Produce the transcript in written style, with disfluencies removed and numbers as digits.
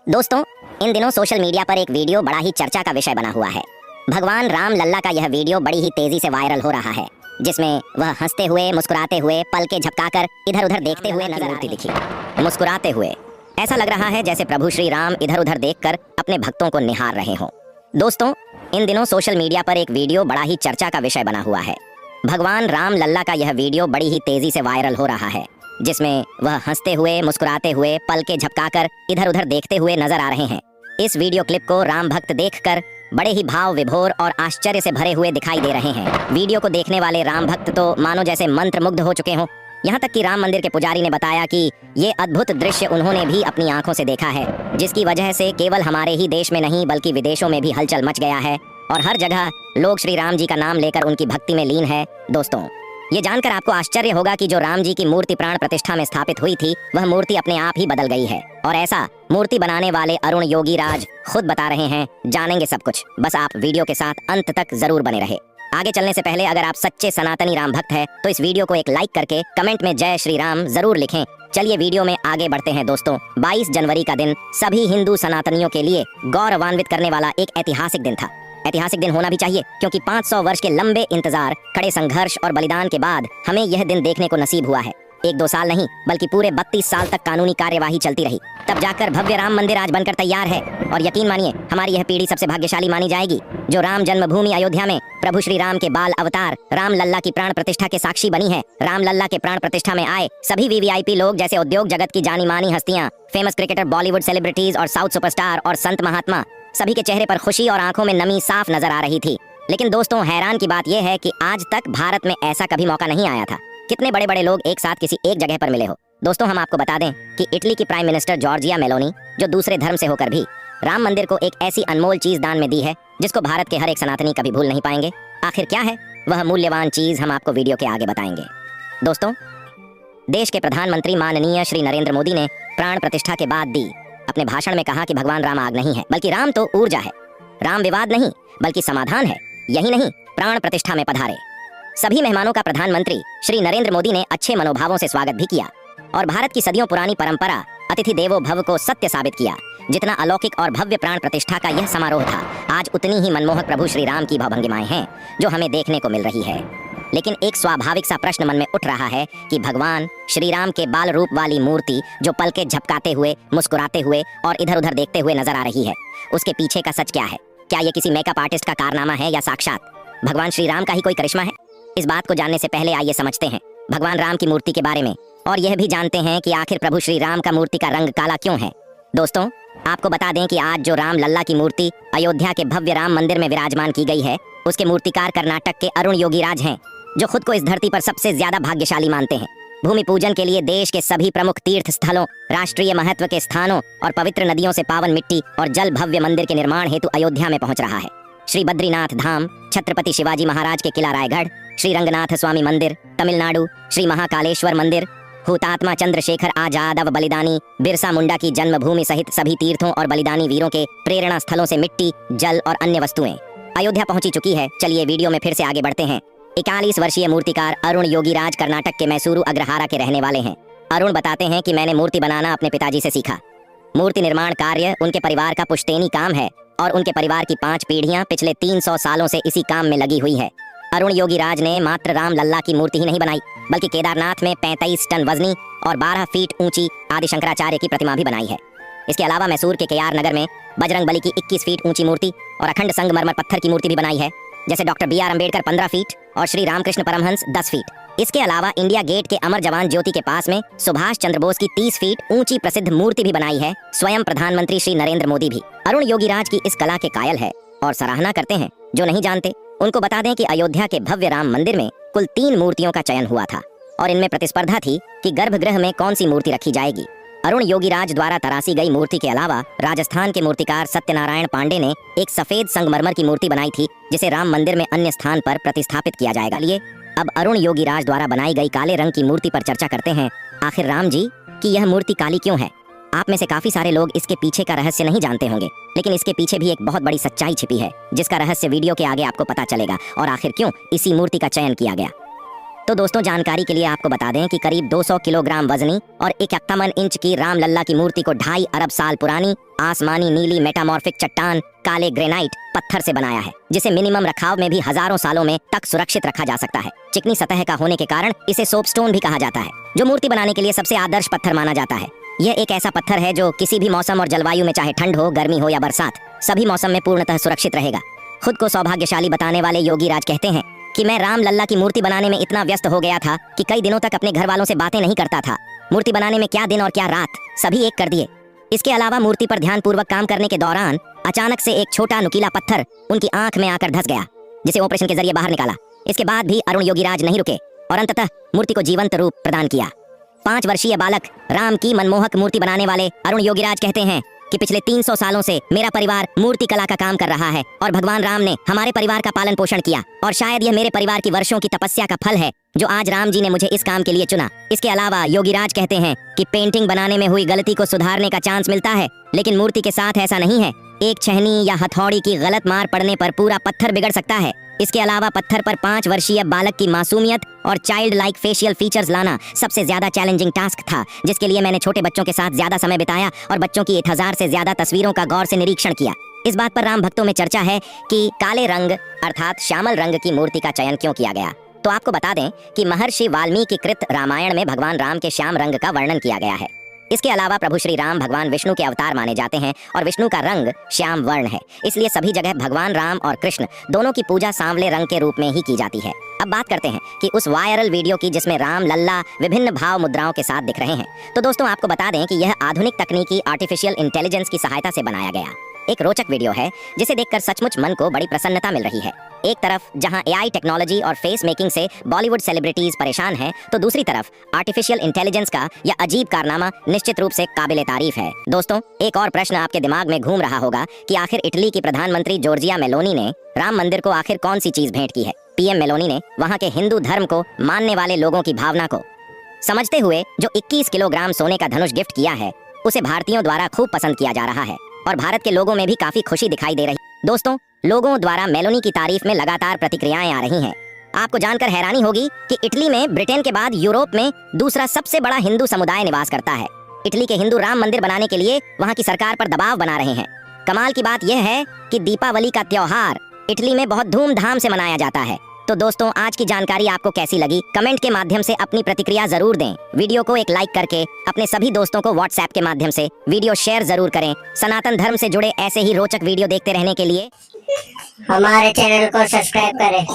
दोस्तों, इन दिनों social media पर एक वीडियो बड़ा ही चर्चा का विषय बना हुआ है। भगवान राम लल्ला का यह वीडियो बड़ी ही तेजी से वायरल हो रहा है, जिसमें वह हंसते हुए, मुस्कुराते हुए, पल के झपकाकर इधर उधर देखते हुए नजर मूर्ति दिखी। मुस्कुराते हुए ऐसा लग रहा है जैसे प्रभु श्री राम इधर उधर देखकर अपने भक्तों को निहार रहे हों। दोस्तों, इन दिनों सोशल मीडिया पर एक वीडियो बड़ा ही चर्चा का विषय बना हुआ है। भगवान राम लल्ला का यह वीडियो बड़ी ही तेजी से वायरल हो रहा है, जिसमें वह हंसते हुए, मुस्कुराते हुए, पल के झपकाकर इधर उधर देखते हुए नजर आ रहे हैं। इस वीडियो क्लिप को राम भक्त देखकर बड़े ही भाव विभोर और आश्चर्य से भरे हुए दिखाई दे रहे हैं। वीडियो को देखने वाले राम भक्त तो मानो जैसे मंत्रमुग्ध हो चुके हों। यहाँ तक कि राम मंदिर के पुजारी ने बताया कि ये अद्भुत दृश्य उन्होंने भी अपनी आंखों से देखा है, जिसकी वजह से केवल हमारे ही देश में नहीं बल्कि विदेशों में भी हलचल मच गया है और हर जगह लोग श्री राम जी का नाम लेकर उनकी भक्ति में लीन है। दोस्तों, ये जानकर आपको आश्चर्य होगा कि जो राम जी की मूर्ति प्राण प्रतिष्ठा में स्थापित हुई थी, वह मूर्ति अपने आप ही बदल गई है। और ऐसा मूर्ति बनाने वाले अरुण योगी राज खुद बता रहे हैं। जानेंगे सब कुछ, बस आप वीडियो के साथ अंत तक जरूर बने रहे। आगे चलने से पहले अगर आप सच्चे सनातनी राम भक्त हैं तो इस वीडियो को एक लाइक करके कमेंट में जय श्री राम जरूर लिखें। चलिए वीडियो में आगे बढ़ते हैं। दोस्तों, 22 जनवरी का दिन सभी हिंदू सनातनियों के लिए गौरवान्वित करने वाला एक ऐतिहासिक दिन था। ऐतिहासिक दिन होना भी चाहिए क्योंकि 500 वर्ष के लंबे इंतजार, कड़े संघर्ष और बलिदान के बाद हमें यह दिन देखने को नसीब हुआ है। 1-2 साल नहीं बल्कि पूरे 32 साल तक कानूनी कार्यवाही चलती रही, तब जाकर भव्य राम मंदिर आज बनकर तैयार है। और यकीन मानिए, हमारी यह पीढ़ी सबसे भाग्यशाली मानी जाएगी जो राम जन्मभूमि अयोध्या में प्रभु श्री राम के बाल अवतार राम लल्ला की प्राण प्रतिष्ठा के साक्षी बनी है। राम लल्ला के प्राण प्रतिष्ठा में आए सभी वीवीआईपी लोग, जैसे उद्योग जगत की जानी मानी हस्तियां, फेमस क्रिकेटर, बॉलीवुड सेलिब्रिटीज और साउथ सुपरस्टार और संत महात्मा, सभी के चेहरे पर खुशी और आंखों में नमी साफ नजर आ रही थी। लेकिन दोस्तों, हैरान की बात यह है कि आज तक भारत में ऐसा कभी मौका नहीं आया था। कितने बड़े बड़े लोग एक साथ किसी एक जगह पर मिले हो। दोस्तों, हम आपको बता दें कि इटली की प्राइम मिनिस्टर जॉर्जिया मेलोनी, जो दूसरे धर्म से होकर भी राम मंदिर को एक ऐसी अनमोल चीज दान में दी है जिसको भारत के हर एक सनातनी कभी भूल नहीं पाएंगे। आखिर क्या है वह मूल्यवान चीज, हम आपको वीडियो के आगे बताएंगे। दोस्तों, देश के प्रधानमंत्री माननीय श्री नरेंद्र मोदी ने प्राण प्रतिष्ठा के बाद दी अपने भाषण में कहा कि भगवान राम आग नहीं है बल्कि राम तो ऊर्जा है, राम विवाद नहीं बल्कि समाधान है। यही नहीं, प्राण प्रतिष्ठा में पधारे सभी मेहमानों का प्रधानमंत्री श्री नरेंद्र मोदी ने अच्छे मनोभावों से स्वागत भी किया और भारत की सदियों पुरानी परंपरा अतिथि देवो भव को सत्य साबित किया। जितना अलौकिक और भव्य प्राण प्रतिष्ठा का यह समारोह था, आज उतनी ही मनमोहक प्रभु श्री राम की भवभंगिमाएं हैं जो हमें देखने को मिल रही है। लेकिन एक स्वाभाविक सा प्रश्न मन में उठ रहा है कि भगवान श्री राम के बाल रूप वाली मूर्ति जो पल के झपकाते हुए, मुस्कुराते हुए और इधर उधर देखते हुए नजर आ रही है, उसके पीछे का सच क्या है? क्या ये किसी मेकअप आर्टिस्ट का कारनामा है या साक्षात भगवान श्री राम का ही कोई करिश्मा है? इस बात को जानने से पहले आइए समझते हैं भगवान राम की मूर्ति के बारे में और यह भी जानते हैं कि आखिर प्रभु श्री राम का मूर्ति का रंग काला क्यों है। दोस्तों, आपको बता दें कि आज जो राम लल्ला की मूर्ति अयोध्या के भव्य राम मंदिर में विराजमान की गई है, उसके मूर्तिकार कर्नाटक के अरुण योगी राज हैं, जो खुद को इस धरती पर सबसे ज्यादा भाग्यशाली मानते हैं। भूमि पूजन के लिए देश के सभी प्रमुख तीर्थ स्थलों, राष्ट्रीय महत्व के स्थानों और पवित्र नदियों से पावन मिट्टी और जल भव्य मंदिर के निर्माण हेतु अयोध्या में पहुंच रहा है। श्री बद्रीनाथ धाम, छत्रपति शिवाजी महाराज के किला रायगढ़, श्री रंगनाथ स्वामी मंदिर तमिलनाडु, श्री महाकालेश्वर मंदिर, हुतात्मा चंद्रशेखर आजाद व बलिदानी बिरसा मुंडा की जन्मभूमि सहित सभी तीर्थों और बलिदानी वीरों के प्रेरणा स्थलों से मिट्टी, जल और अन्य वस्तुएं अयोध्या पहुंची चुकी है। चलिए वीडियो में फिर से आगे बढ़ते हैं। 41 वर्षीय मूर्तिकार अरुण योगी राज कर्नाटक के मैसूरू अग्रहारा के रहने वाले हैं। अरुण बताते हैं कि मैंने मूर्ति बनाना अपने पिताजी से सीखा। मूर्ति निर्माण कार्य उनके परिवार का पुश्तैनी काम है और उनके परिवार की 5 पीढ़ियां पिछले 300 सालों से इसी काम में लगी हुई है। अरुण योगी राज ने मात्र राम लल्ला की मूर्ति ही नहीं बनाई बल्कि केदारनाथ में 35 टन वजनी और 12 फीट ऊंची आदि शंकराचार्य की प्रतिमा भी बनाई है। इसके अलावा मैसूर के केआर नगर में बजरंग बली की 21 फीट ऊंची मूर्ति और अखंड संगमरमर पत्थर की मूर्ति भी बनाई है, जैसे डॉक्टर BR अम्बेडकर 15 फीट और श्री रामकृष्ण परमहंस 10 फीट। इसके अलावा इंडिया गेट के अमर जवान ज्योति के पास में सुभाष चंद्र बोस की 30 फीट ऊंची प्रसिद्ध मूर्ति भी बनाई है स्वयं प्रधानमंत्री श्री नरेंद्र मोदी भी। अरुण योगी राज की इस कला के कायल है और सराहना करते हैं। जो नहीं जानते उनको बता दें कि अयोध्या के भव्य राम मंदिर में कुल 3 मूर्तियों का चयन हुआ था और इनमें प्रतिस्पर्धा थी कि गर्भगृह में कौन सी मूर्ति रखी जाएगी। अरुण योगी राज द्वारा तराशी गई मूर्ति के अलावा राजस्थान के मूर्तिकार सत्यनारायण पांडे ने एक सफेद संगमरमर की मूर्ति बनाई थी, जिसे राम मंदिर में अन्य स्थान पर प्रतिस्थापित किया जाएगा। लिए अब अरुण योगी राज द्वारा बनाई गई काले रंग की मूर्ति पर चर्चा करते हैं। आखिर राम जी की यह मूर्ति काली क्यों है? आप में से काफी सारे लोग इसके पीछे का रहस्य नहीं जानते होंगे, लेकिन इसके पीछे भी एक बहुत बड़ी सच्चाई छिपी है, जिसका रहस्य वीडियो के आगे आपको पता चलेगा और आखिर क्यों इसी मूर्ति का चयन किया गया। तो दोस्तों जानकारी के लिए आपको बता दें कि करीब 200 किलोग्राम वजनी और 51 इंच की रामलल्ला की मूर्ति को 2.5 अरब साल पुरानी आसमानी नीली मेटामॉर्फिक चट्टान काले ग्रेनाइट पत्थर से बनाया है, जिसे मिनिमम रखाव में भी हजारों सालों में तक सुरक्षित रखा जा सकता है। चिकनी सतह का होने के कारण इसे सोपस्टोन भी कहा जाता है, जो मूर्ति बनाने के लिए सबसे आदर्श पत्थर माना जाता है। यह एक ऐसा पत्थर है जो किसी भी मौसम और जलवायु में, चाहे ठंड हो, गर्मी हो या बरसात, सभी मौसम में पूर्णतः सुरक्षित रहेगा। खुद को सौभाग्यशाली बताने वाले योगी राज कहते हैं कि मैं रामलल्ला की मूर्ति बनाने में इतना व्यस्त हो गया था कि कई दिनों तक अपने घर वालों से बातें नहीं करता था। मूर्ति बनाने में क्या दिन और क्या रात, सभी एक कर दिए। इसके अलावा मूर्ति पर ध्यानपूर्वक काम करने के दौरान अचानक से एक छोटा नुकीला पत्थर उनकी आंख में आकर धंस गया, जिसे ऑपरेशन के जरिए बाहर निकाला। इसके बाद भी अरुण योगीराज नहीं रुके और अंततः मूर्ति को जीवंत रूप प्रदान किया। 5 वर्षीय बालक राम की मनमोहक मूर्ति बनाने वाले अरुण योगीराज कहते हैं कि पिछले 300 सालों से मेरा परिवार मूर्ति कला का काम कर रहा है और भगवान राम ने हमारे परिवार का पालन पोषण किया, और शायद यह मेरे परिवार की वर्षों की तपस्या का फल है जो आज राम जी ने मुझे इस काम के लिए चुना। इसके अलावा योगीराज कहते हैं कि पेंटिंग बनाने में हुई गलती को सुधारने का चांस मिलता है, लेकिन मूर्ति के साथ ऐसा नहीं है। एक छहनी या हथौड़ी की गलत मार पड़ने पर पूरा पत्थर बिगड़ सकता है। इसके अलावा पत्थर पर 5 वर्षीय बालक की मासूमियत और चाइल्ड लाइक फेशियल फीचर्स लाना सबसे ज्यादा चैलेंजिंग टास्क था, जिसके लिए मैंने छोटे बच्चों के साथ ज्यादा समय बिताया और बच्चों की 1000 से ज्यादा तस्वीरों का गौर से निरीक्षण किया। इस बात पर राम भक्तों में चर्चा है कि काले रंग अर्थात श्यामल रंग की मूर्ति का चयन क्यों किया गया। तो आपको बता दें कि महर्षि वाल्मीकि कृत रामायण में भगवान राम के श्याम रंग का वर्णन किया गया है। इसके अलावा प्रभु श्री राम भगवान विष्णु के अवतार माने जाते हैं और विष्णु का रंग श्याम वर्ण है, इसलिए सभी जगह भगवान राम और कृष्ण दोनों की पूजा सांवले रंग के रूप में ही की जाती है। अब बात करते हैं कि उस वायरल वीडियो की जिसमें राम लल्ला विभिन्न भाव मुद्राओं के साथ दिख रहे हैं। तो दोस्तों आपको बता दें कि यह आधुनिक तकनीकी आर्टिफिशियल इंटेलिजेंस की सहायता से बनाया गया एक रोचक वीडियो है, जिसे देखकर सचमुच मन को बड़ी प्रसन्नता मिल रही है। एक तरफ जहां एआई टेक्नोलॉजी और फेस मेकिंग से बॉलीवुड सेलिब्रिटीज परेशान हैं, तो दूसरी तरफ आर्टिफिशियल इंटेलिजेंस का यह अजीब कारनामा निश्चित रूप से काबिले तारीफ है। दोस्तों एक और प्रश्न आपके दिमाग में घूम रहा होगा कि आखिर इटली की प्रधानमंत्री जॉर्जिया मेलोनी ने राम मंदिर को आखिर कौन सी चीज भेंट की है। पीएम मेलोनी ने वहाँ के हिंदू धर्म को मानने वाले लोगों की भावना को समझते हुए जो 21 किलोग्राम सोने का धनुष गिफ्ट किया है, उसे भारतीयों द्वारा खूब पसंद किया जा रहा है और भारत के लोगों में भी काफी खुशी दिखाई दे रही। दोस्तों लोगों द्वारा मेलोनी की तारीफ में लगातार प्रतिक्रियाएं आ रही हैं। आपको जानकर हैरानी होगी कि इटली में ब्रिटेन के बाद यूरोप में दूसरा सबसे बड़ा हिंदू समुदाय निवास करता है। इटली के हिंदू राम मंदिर बनाने के लिए वहाँ की सरकार पर दबाव बना रहे हैं। कमाल की बात यह है कि दीपावली का त्योहार इटली में बहुत धूमधाम से मनाया जाता है। तो दोस्तों आज की जानकारी आपको कैसी लगी, कमेंट के माध्यम से अपनी प्रतिक्रिया जरूर दें। वीडियो को एक लाइक करके अपने सभी दोस्तों को व्हाट्सएप के माध्यम से वीडियो शेयर जरूर करें। सनातन धर्म से जुड़े ऐसे ही रोचक वीडियो देखते रहने के लिए हमारे चैनल को सब्सक्राइब करें।